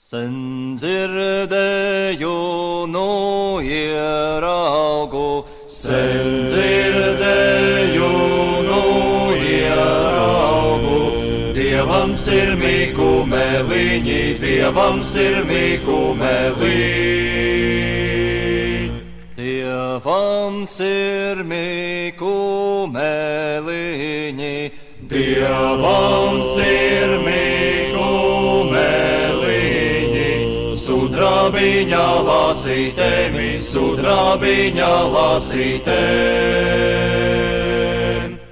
Sen dzirdēju, nu ieraugu, sen dzirdēju, nu ieraugu. Dievam sirmī kumeliņi, Dievam sirmī kumeliņi. Dievam sirmī kumeliņi, Dievam sirmī kumeliņi. Sudrabiņā lasītēmi, sudrabiņā lasītēm.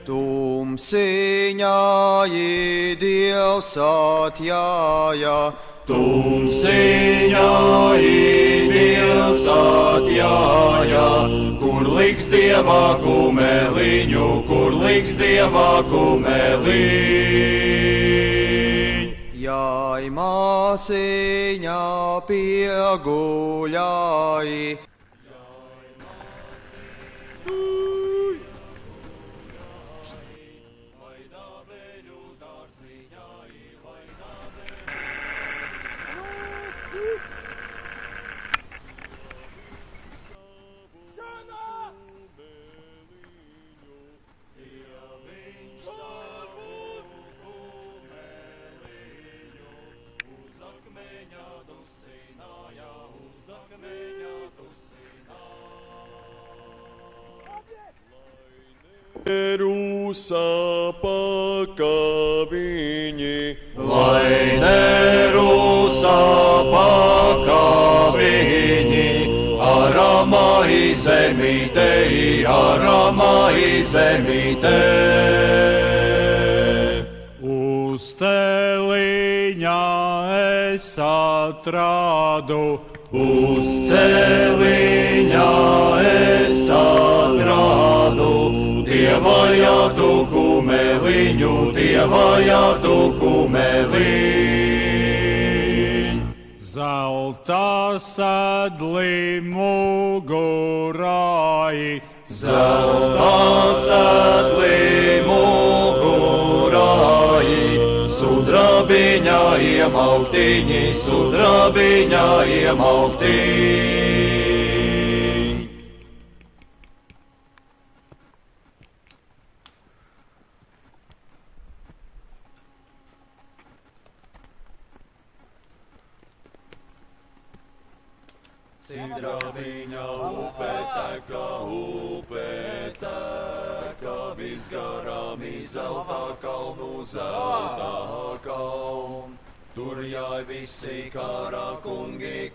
Tumsiņā Dievs atjāja, tumsiņā Dievs atjāja. Kur liks Dievā kumeliņu, kur liks Dievā kumeliņu? jai māsiņā pieguļāji. Nerūsāpaka viņi, lai nerūsāpaka viņi, aramai zemītei, aramai zemītei. Uz celiņa es atradu, uz celiņa es atradu. Dieva jādu kumeliņu, Dieva jādu kumeliņu. zelta sedli mugurāji, Zelta sedli mugurāji, sudrabiņā iemauktiņi, sudrabiņā iemauktiņi. Sidrabiņa upe teka, visgarām zelta kalnu, zelta kalnu. Tur jāj visi kara kungi,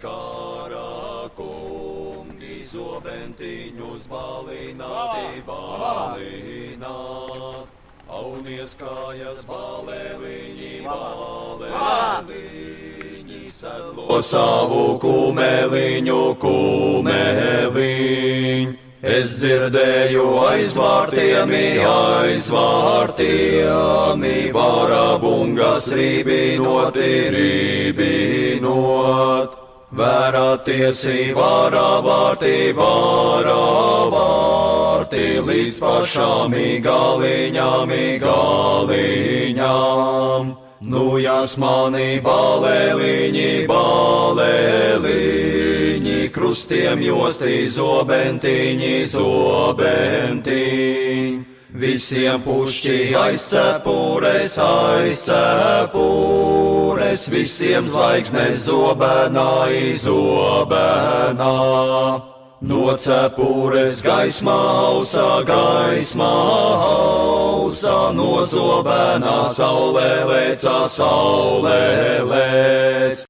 zobentiņus balināti, balināt. Aunies kājas balēliņi, balēliņi, sedlo savu kumeliņu, kumeliņu. Es dzirdēju aizvārtiemi, varabungas rībinoti, rībinot. Vērātiesi varavārti, līdz pašām galiņām. Nu jās mani balēliņi, krustiem josti zobentiņi. Visiem pušķi aizcepures, visiem zvaigznes zobenā. No cepures gaismā hausa, no zobenā saulē lēcā, saulē lēc.